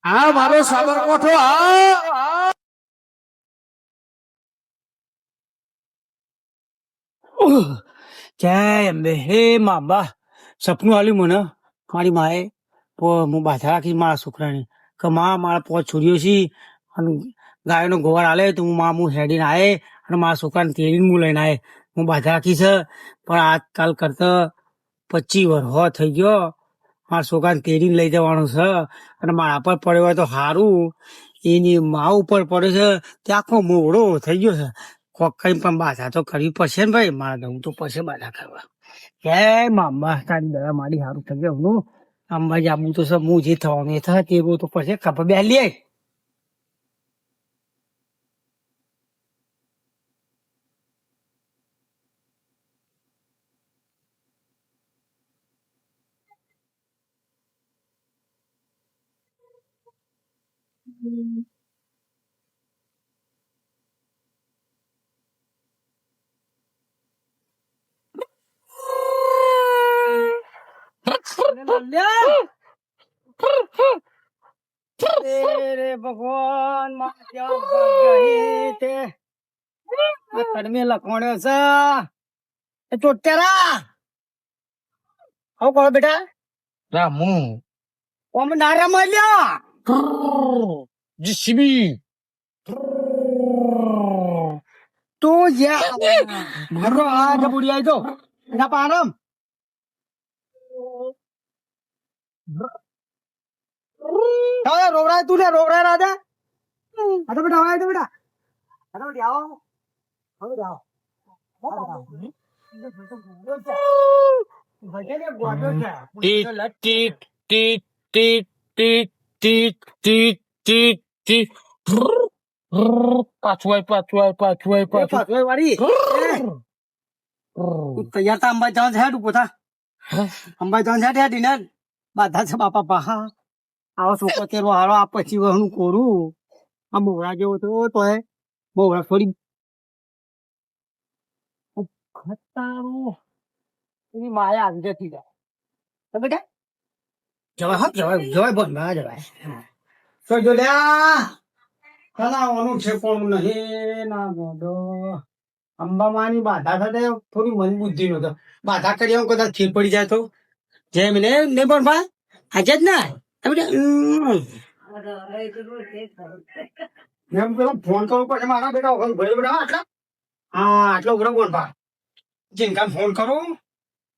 હા મારો સાબરકોઠો હા જય અંબે હે માબા સપનું આલ્યું મને મારી માએ હું બાધા રાખી મારા છોકરાને કે મારા પોચ છોડીઓ છી અને ગાયનો ગોવાર આલે તો હું હેડીને આયે અને મારા છોકરાને તેડીને હું લઈને આયે હું બાધા રાખી છે પણ આજકાલ કરતા 25 વર્ષ થઈ ગયો મારા છોકરાને તેડીને લઈ જવાનું છે અને મારા પર પડ્યો હોય તો સારું એની મા ઉપર પડ્યો છે તે આખો મોવડો થઈ ગયો છે કોક કઈ પણ બાધા તો કરવી પડશે ને ભાઈ મારા દઉં તો પડશે બાધા કરવા જય મામા તારી દયા મારી સારું થઈ ગયું હું અંબાજી આબુ તો સબ હું જે થવાનું એ થાય તે તો પછી ખબર બે લે રે ભગવાન તે તડમે લખવાણ્યો છે એ ચોટેરા આવું કહો બેટા રામુ ઓમ નારા મળ્યા જીસીબી તો મારો આ ડબુડી આવી તો એના પાનમ રોવરાય તું લે રોવરાય રાજા આ તો બેટા આવો બેટા આ તો બેટા આવો હવે આવો tick tick tick tick tick tick tick tick પાછું વાળી તૈયાર તા અંબાઈ જવાનું છે તું પોતા અંબાઈ જવાનું છે ડીનર બાધા છે બાપા પાહા આવો છોકરો તેરો હારો આ પછી હું કોરું આ મોરા જેવો તો તોય મોરા થોડી ખતારો એની માયા આવી જતી જાય તો બેટા જવાય બોલ ના જવાય તો જો લ્યા કલાવાનું છે કોણ નહીં ના બોલો અંબામાની બાધા સાથે થોડી મન બુદ્ધિ નો તો બાધા કરી આવું કદાચ ખીર પડી જાય તો જેમ ને નહીં પણ ભાઈ આજે જ ના એમ પેલો ફોન કરવો પડે મારા બેટા ભાઈ બેટા આટલા હા આટલો ઉઘડો બોલ ભા જીનકા ફોન કરું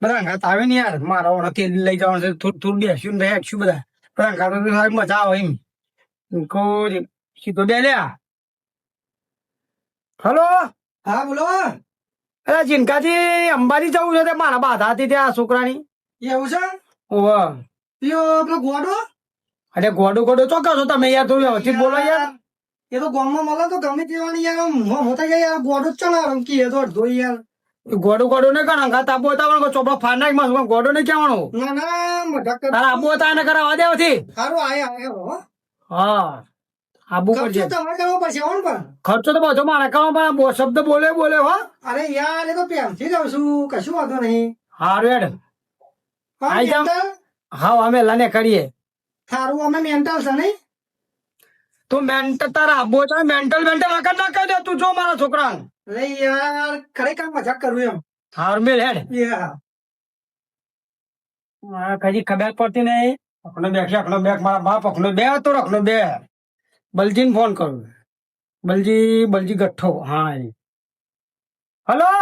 બધા અંગાત આવે ને યાર મારા ઓળખ તેલ લઈ જવાનું છે થોડું બેસ્યું ને બેસ્યું બધા અંગાત મજા આવે એમ કોઈ સીધો બે લ્યા હલો હા બોલો અરે જીનકાજી અંબાજી જવું છે મારા બાધા હતી ત્યાં છોકરાની એવું છે ઓહ પેલો ગોડો અરે ગોડો ગોડો ચોક્કસ છો તમે યાર થોડું વ્યવસ્થિત બોલો યાર એ તો ગામમાં મળે તો ગમે તેવાની યાર મોટા ગયા ગોડો જ ચલા રમકી એ તો અડધો યાર ગોડો ગોડો ને કણ ઘાત આપો હતા ચોપડો ફાનાક માં ગોડો ને કહેવાનો ના ના મઢક તારા આપો હતા ને કરાવવા દેવાથી સારું આયા હા આબુ પડશે તમારે કરવો પડશે કોણ પણ ખર્ચો તો બધો મારા કામ પણ શબ્દ બોલે હો અરે યાર એ તો પ્રેમથી જાઉં છું કશું વાંધો નહીં હા રેડ આઈ જાવ હા અમે લને કરીએ સારું અમે મેન્ટલ છે નહીં તું મેન્ટલ તારા આબો છે મેન્ટલ આગળ ના કહી દે તું જો મારા છોકરા અરે યાર ખરેખર મજાક કરું એમ હાર મેલ હેડ કઈ ખબર પડતી નહીં અખનો બેગ મારા બાપ અખનો બે તો રખનો બે બલજીને ફોન કરું બલજી ગઠ્ઠો હા હલો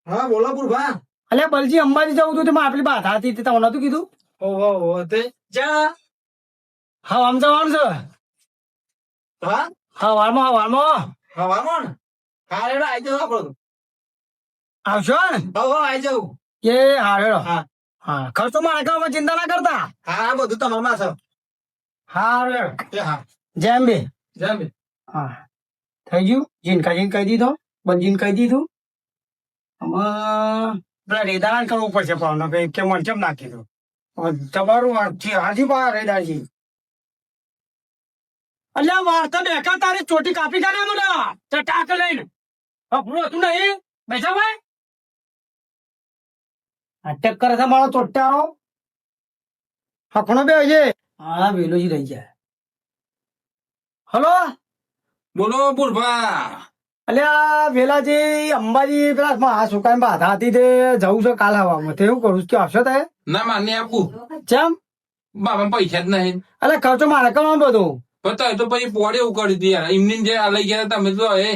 હા બોલો પુરભા અલે બલજી અંબાજી જવું હતું તેમાં આપણી બાધા હતી તે તમને નતું કીધું ઓહો તે જા હા આમ જવાનું છે હા હવામાં હા રેડો આઈ જાવ આપણો આવશો ને આઈ જાવ એ હા રેડો હા ખર્ચો મારા કામમાં ચિંતા ના કરતા હા બધું તમારમાં છે હા રેડો હા જેમ બે હા થઈ ગયું જીનકાજીને કહી દીધો બલજીને કહી દીધું આમાં પેલા રેદાન કરવું પડશે ભાવનો કે મને કેમ નાખી દો તમારું હાજી પા રેદાજી અલ્યા વાર્તા બેકા તારી ચોટી કાપી કાઢે મને ચટાક લઈને અપરું હતું નહીં બેસા ભાઈ અટક કરે છે મારો ચોટ્ટારો હકણો બે છે હા વેલોજી રહી જાય હલો બોલો બુરભા. અલ્યા વેલાજી અંબાજી પેલા આ સુકાઈ બાધા હતી તે જવું છે કાલ હવામાં તે એવું કરું છું કે આવશો તે ના માને આપું. ચમ બાબા પૈસા જ નહીં. અલે ખર્ચો મારે કરવાનું બધું પતાય તો પછી પોડે એવું કરી દીધી યાર. એમની જે આ લઈ ગયા તમે તો એ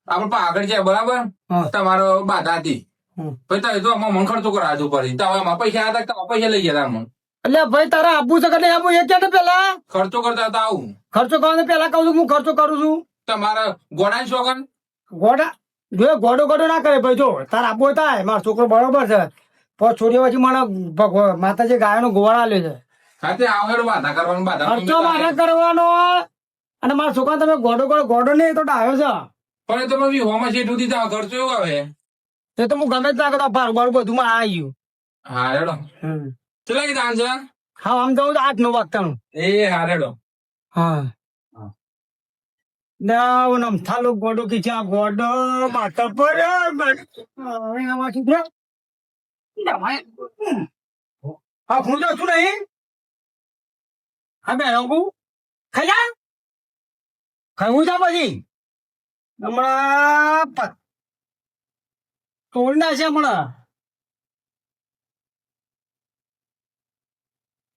આપડે આગળ જાય બરાબર. હા. તમારો બાધા હતી હમ. પછી તો આમાં મને ખર્ચો કરાવજો પડી. તો હવે આમાં પૈસા હતા તો પૈસા લઈ ગયા મને. એટલે ભાઈ તારા આપવું છે કે નહીં આપવું એ કે પેલા ખર્ચો કરતા હતા આવું. ખર્ચો કરવાનો પેલા કહું છું હું ખર્ચો કરું છું તમારા ગોળાની શોખન ગોડા જો ગોડો ગોડો ના કરે ભાઈ જો તારા આપવો થાય મારો છોકરો બરોબર છે પણ છોડીઓ પછી મને માતાજી ગાયનો ગોવાળા લે છે સાથે આવેલો બાધા કરવાનું બાધા ખર્ચો મારે કરવાનો અને મારા છોકરા તમે ગોડો ગોડો ગોડો નહીં તો ડાયો છે પણ એ તો પછી હોમાં છે સુધી તો ખર્ચો એવો આવે. તે તો હું ગમે ત્યાં કરતા ભાર બાર બધું માં આવી ગયું હા રેડો. કેટલા કીધા છે? હા આમ તો 8-9 વાગતાનું એ હા રેડો. હા ના નમથાલો ગોડો કીધા ગોડો માથા પર હા હું તો છું નહીં હા બે હું ખાઈ જા ખાવું જા પછી હમણાં તોડી નાખશે હમણાં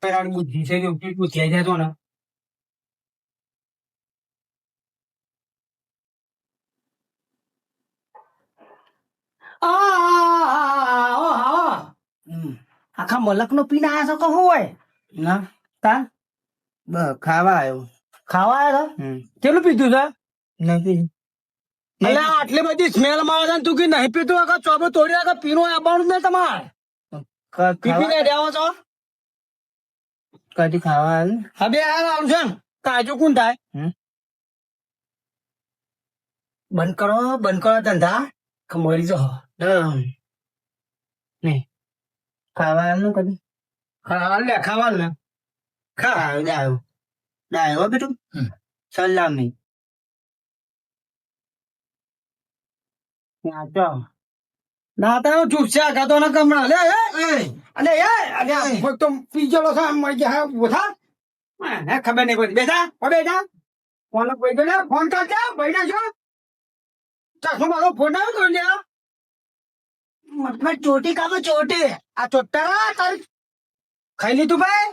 પેલા બુદ્ધિ છે બુદ્ધિ આવી જાય તો ને આખા મલક નો પીને આયા છો કે હોય ના તા ખાવા આવ્યો ખાવા આવ્યો કેટલું પીધું છે નથી એટલે આટલી બધી સ્મેલ માં આવે તું કે નહીં પીતું આગળ ચોબો તોડી આગળ પીનો આવવાનું ને તમારે પીપીને રહેવો છો કદી ખાવા આવ્યું હા બે આવું છે ને કાજુ કોણ થાય બંધ કરો ધંધા મરી જો નહીં ખાવાનું કદી ખાવાનું લે ખાવાનું ને ખા ડાયો બેટું સલામી નાતા ચૂપશે આઘાતો ના કમણા લે અલે એ તો પીજેલો છે મળી ગયા બોથા હે ખબર નહીં પડી બેટા ફોન કોઈ ગયો ફોન કરજે બેઠા છો ચશ્મા મારો ફોન આવ્યો તો લ્યા મતલબ ચોટી કામ ચોટી આ ચોટ્ટા તારી ખાઈ લીધું ભાઈ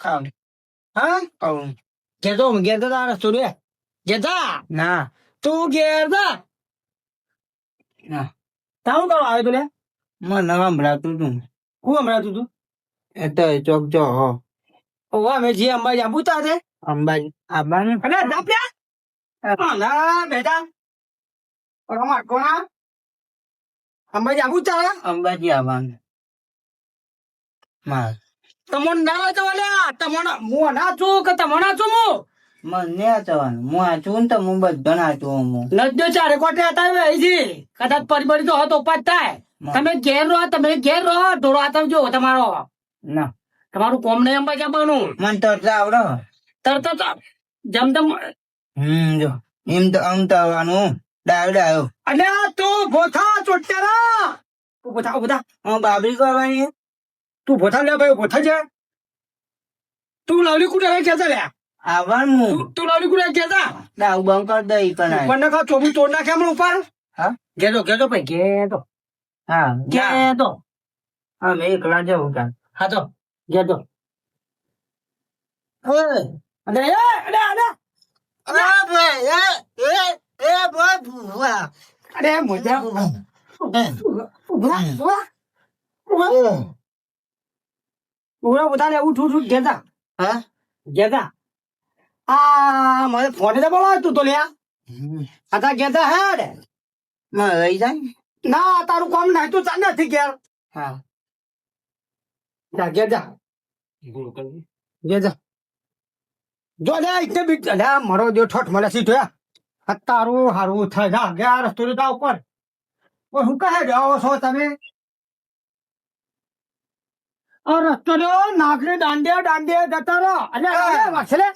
ખાવ હા ઘેર તો તારા રસ્તો રે ઘેતા ના તું ઘેર જા ના તારું કરો આવે તો લે મને સંભળાતું તું હું સંભળાતું તું એ તો ચોક જો હો ઓવા મેં જે અંબાજી આબુ તા છે અંબાજી આબાને અરે દાપ્યા ના બેટા ઓરા કોણા અંબાજી આબુ તા અંબાજી આબાને માર તમોન ના જવાલ્યા તમોન હું ના છું કે તમો ના છું હું મને જવાનું હું આ છું ને તો હું બધો ના છું હું નજ્જો ચારે કોટે હતા છે કદાચ પરિબળી તો હતો પાત થાય તમે ઘેર રહો ઢોળો આતર જો તમારો ના તમારું કોમ નહીં અંબાજી આવવાનું મને તરત આવડો તરત જમ તમ જો એમ તો આમ તો આવવાનું ડાયો અને તું ભોથા ચોટ્યારા તું ભોથા હું બાબરી કરવાની તું ભોથા લે ભાઈ ભોથા છે તું લાવલી કુટે કેતા લે આવવાનું તું લાવલી કુટે કેતા ડાવ બંકર દઈ પણ ના ચોબી તોડ નાખે હમણાં ઉપર હા ગેજો ભાઈ ગેજો હા ગેજો હા મેં એકલા જવું કાન હા તો ગેજો અરે બધા ઉઠ ગેતા હા ગેતા આ મને ફોને તો બોલાવ તું તો લ્યા આ ગેતા હેડ લઈ જાય ના તારું કામ નાખ તું ચાલ નથી ઘેર હા ગેજા જો લે ઇતને બીટ લે મારો જો ઠોઠ મળે સીધો તારું હારું થાય જા ગયા રસ્તો જા ઉપર હું કહે જાઓ છો તમે આ રસ્તો જો નાકને દાંડિયા જતા રહો અને વાછલે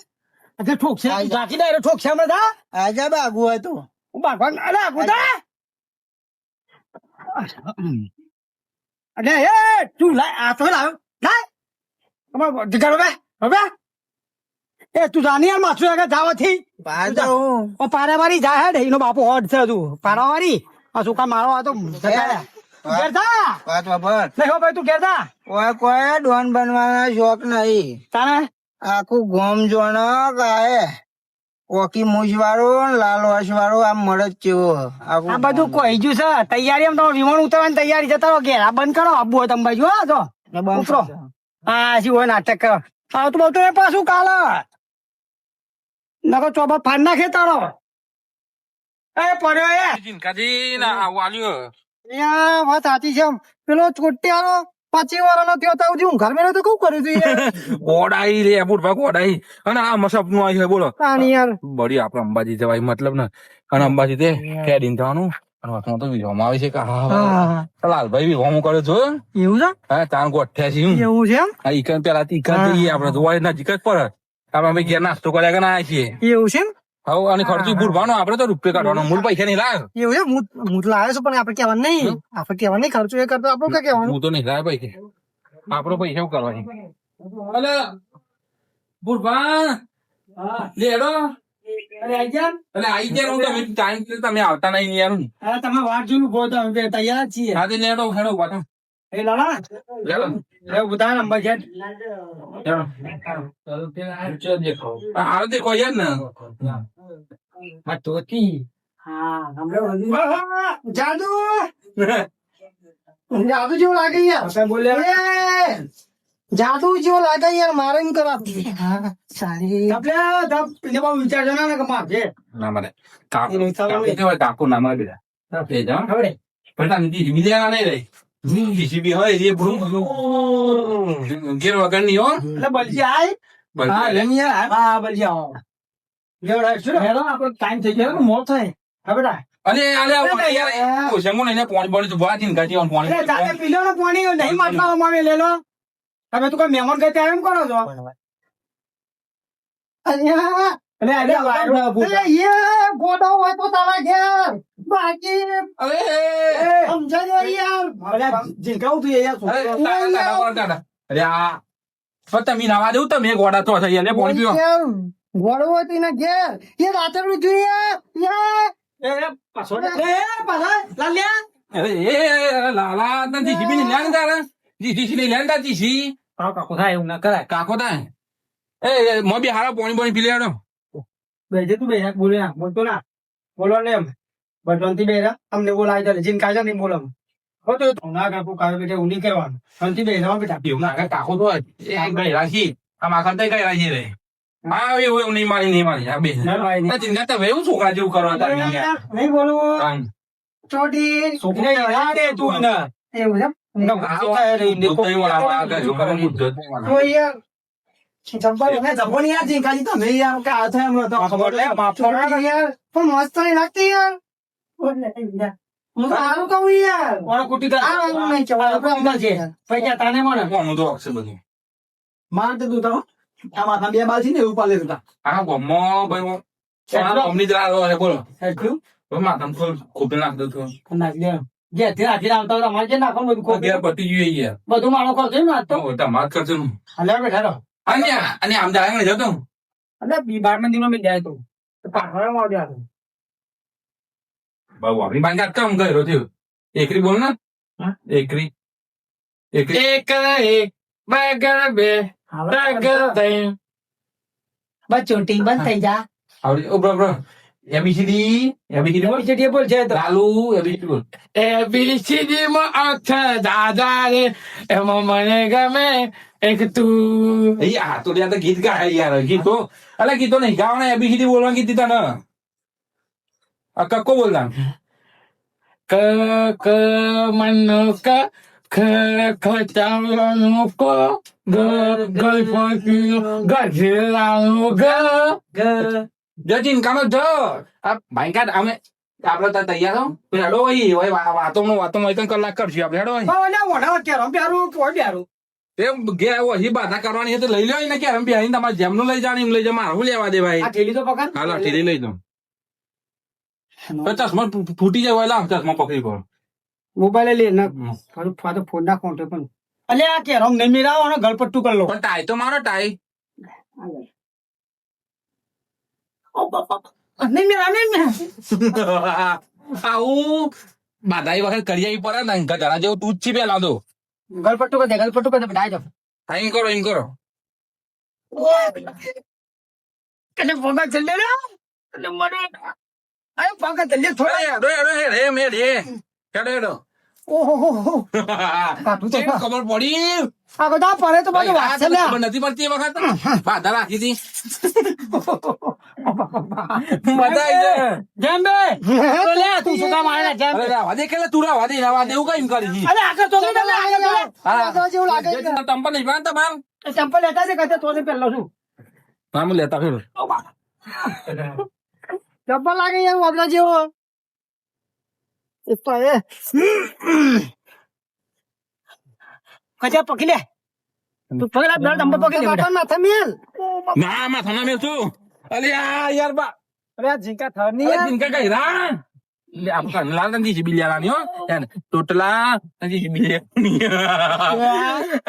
એટલે ઠોકશે જાકી ડાયરો ઠોકશે હમણાં જા આજા બાગુ હોય તો હું બાગવાન અરે આગુ જા અરે એ તું લાય આ તો લાવ લાય તમાર જગાડો બે હવે એ તું જાની યાર માથું આગળ જાવાથી બહાર જાઉં. ઓ પારાવારી જા હેડ એનો બાપુ હોટ છે તું પારાવારી આ સુકા મારો આ તો ઘેર જા વાત વાપર. નહીં હો ભાઈ તું ઘેર જા કોઈ ડોન બનવાના શોખ નહીં. તાને આખું ગોમ જોનો ગાય ઓકી મૂછ વાળો લાલ વાસ વાળો આમ મળે જ કેવો આ બધું કોઈ ગયું છે તૈયારી એમ તમે વિમાન ઉતરવાની તૈયારી જતા રહો ઘેર આ બંધ કરો આબુ હોય તમે બાજુ હા તો ઉતરો હા શું હોય નાટક કરો આવતું બહુ તો એ પાછું કાલે નકો ચોબા ફાડ નાખે તારો એ પડ્યો એ જીનકાજી ના આવું આલ્યું અહીંયા વાત સાચી છે પેલો ચોટિયાનો 25 વર્ષનો થયો તો હું ઘર મેં તો કઉ કર્યું તું યાર ગોડાઈ રે બુડવા ગોડાઈ અને આ મસપનું આવી છે બોલો તાની યાર બળી આપડે અંબાજી જવાય મતલબ ને અને અંબાજી તે કેડીન થવાનું અને વાતમાં તો વિહોમાં આવે છે કે હા લાલભાઈ વિહોમું કરે છો એવું છે હા તાણ ગોઠ્યા છે એવું છે એમ હા ઈકન પેલા ઈકન જઈએ આપડે જોવા નજીક જ પડે આપડે ભાઈ ઘેર નાસ્તો કર્યા કે ના આવીએ એવું છે એમ હવે અને ખર્ચું ભૂરવાનો આપડે તો રૂપિયા કાઢવાનો મૂળ પૈસા નહીં લાવે એવું છે હું તો લાવ્યો છું પણ આપણે કહેવાનું નહીં આપણે કહેવાનું નહીં ખર્ચો એ કરતો આપણું કઈ કહેવાનું હું તો નહીં લાવે પૈસા આપડે પૈસા શું કરવાની અલે ભૂરભા લેડો અરે આઈ જા એટલે આઈ ગયા હું તમે ટાઈમ તમે આવતા નહીં યાર અરે તમે વાટ જોઈને ઉભો તો અમે તૈયાર જ છીએ હા તે લેડો હેડો વાતો એ લાલા લેડો એ બધા નંબર છે આ દેખો યાર ને આ તોતી હા જાદુ જાદુ જેવું લાગે યાર તમે બોલે જાદુ જેવું લાગે યાર મારે એમ કરા સારી આપણે બહુ વિચારજો ને કે મારે ના મારે કાકુ કેવાય કાકુ ના મારે બેટા એ જા હવે પણ તમે દીદી મિલ્યા નહીં રે જીસીબી હોય એ બહુ ગેર વગર ની હો એટલે બલજી આય બલજી હા લેની હા બલજી આવો લેવડા શું હેલો આપણો ટાઈમ થઈ ગયો મોત થાય હા બેટા અરે અરે યાર કોશંગો ને પાણી પાણી તો બા દિન કાઢી પાણી અરે જાતે પીલો ને પાણી નહીં માટલામાં આવે લેલો તમે તો કોઈ મહેમાન ગતે એમ કરો છો અરે ગોડો હોય તો તારા ઘેર બાકી અરે સમજાજો યાર જીંકાવું તું યાર અરે આ તમે નાવા દેવું તમે ગોડા તો થઈ એટલે પાણી પીવો ગોડો હોય તો એના ઘેર એ રાતે જોઈએ અરે એ લાલા તને જીસીબી ને લેન તારા જીસીબી લેન તા જીસી કાકો થાય એવું ના કરાય કાકો તા એ મો બી હારા પાણી પાણી પી લેડો બેજે તું બેજા બોલે ના બોલતો ના બોલો ને એમ બટનથી બેરા અમને બોલાય ચાલે જીન કાજા નહીં બોલો હો તો ના કાકુ કાવે બેટે ઉની કહેવાનું શાંતિ બેરા બેટા એવું ના કાકો તો એ ગઈ રાખી આમ આખા તઈ ગઈ રાખી રે હા એવું નહીં મારી આ બે ચિંતા તો એવું છોકરા જેવું કરવા નહીં બોલવું ચોટી છોકરા તું ને એવું છે જમવાની યાર જીંકાજી તમે યાર કે આ થાય એમ તો યાર પણ મસ્ત નહીં લાગતી યાર હું સારું કહું યાર કોણ કુટી પૈસા તાને મને તો અક્ષર બધું માર તો તું તો આ માથા બે બાલ છે ને એવું પાલે તું આ ગમો ભાઈ અમની જરા હે બોલો માથા ખૂબ નાખ દઉં છું નાખી દે જે તે રાખી આવતા હોય અમારે જે નાખો બધું અગિયાર પતી જોઈએ યાર બધું મારો કરશે ને આજ તો તમાર ખર્ચ નું હાલે બેઠા રહો અને આમ દાડા જતો એટલે 12 મંદિરમાં મેં જાય તો પાછળમાં આવ્યા બાબુ આપણી પાસે કામ કર્યો થયો એકરી બોલ ને એકરી એકરી એક બગર બે બગર ત્રણ બસ ચોટી બંધ થઈ જા આવડી ઓ બ્રો એબીસીડી બોલ બોલ છે તો લાલુ એબીસીડી બોલ એબીસીડી માં અક્ષર દાદા રે એમાં મને ગમે એક તું આ તો ત્યાં તો ગીત ગાય યાર ગીતો અલા ગીતો નહીં ગાવાના એબીસીડી બોલવા ગીત દીધા ને આ કક્કો બોલતા ક ક મનો ક ખ ખચાવવાનો ક ગ ગણપતિ ગજેલાનો ગ ગ જજીન કામ જ આ ભાઈ કાઢ અમે આપડે ત્યાં તૈયાર હો હેડો હોય વાતોમાં એક કલાક કરશું આપડે હેડો એમ ગયા વહી બાધા કરવાની તો લઈ લો ને ક્યારે બેહીને તમારે જેમનું લઈ જાણ એમ લઈ જા મારું લેવા દે ભાઈ હાલો ઠીલી લઈ દઉં ચશ્મા ફૂટી જાય લાવ ચશ્મા પકડી પડો મોબાઈલ લે ને ફોન ના કોન્ટે પણ અલે આ કે રંગ નહીં મેરાવો ને ગળપટ્ટું કરી લો પણ ટાઈ તો મારો ટાઈ નહીં મેં આવું બાધાઈ વખત કરી આવી પડે ને ઘણા જેવું તું જ છી પેલા તો ગલપટ્ટું કરી દે બધા જાઓ અહીં કરો એટલે પગા ચલે ને એટલે મને અરે પગા ચલે થોડા ઓહો ખબર પડી આ બધા પડે તો બધું વાત છે ને ખબર નથી પડતી એ વખત બાધા રાખી હતી મજા આવી જાય જેમ બે તો લે તું શું કામ આયા જેમ અરે રાવા દે કે તું રાવા દે એવું કઈ કરી અરે આગળ તો તમે આગળ તો જેવું લાગે છે તંપા નહીં પણ તમાર ચંપલ લેતા છે કદે તો પહેલો છું નામ લેતા ફેર ચંપલ લાગે યાર વાદળા જેવો કચા પકડી લે તું પકડા દર ડંબર પકડી લે માથા મેલ ના માથા ના મેલ છું અરે યાર બા અરે આ ઝીંકા થરની અરે યાર જીનકા કઈ રા લે આપ કન લાલ નદી છે બિલિયારાની હો યાર ટોટલા નદી છે બિલિયારાની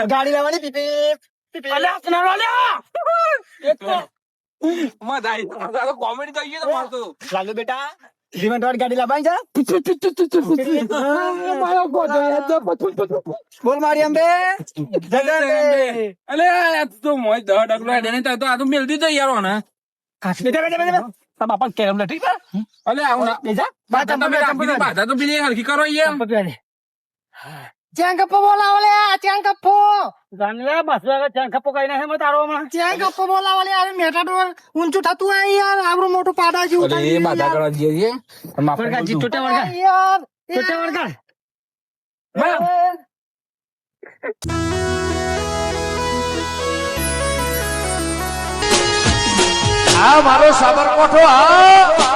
ગાડી લેવાની પીપી અલે ના લે એક તો મજા આવી તો કોમેડી થઈ ગઈ તો મારતો લાલુ બેટા જીવન વાળી ગાડી લાવવાની જા મારો ગોડો બોલ મારી અંબે અલે તો મોય દહ ડગલો હેડે નહીં તો આ તો મેલ દીધો યાર ને બેટા બાપા કેરમ લે ઠીક છે અલે આવું ના બેજા બાધા તો પેલી હરખી કરો યાર ચેન કપ્પો બોલાવો લે ચેન કપ્પો જાનલે બસ ચેન કપ્પો કઈ નહીં મત તારો હમણાં ચેન કપ્પો બોલાવો લે અરે મેટાડોર ઊંચું થતું હોય યાર આવરું મોટું પાડા જેવું અરે બાધા કરવા જઈએ વળગા જી ટોટે વળગા યાર ટોટે વળગા આ મારો સાબરકોઠો આ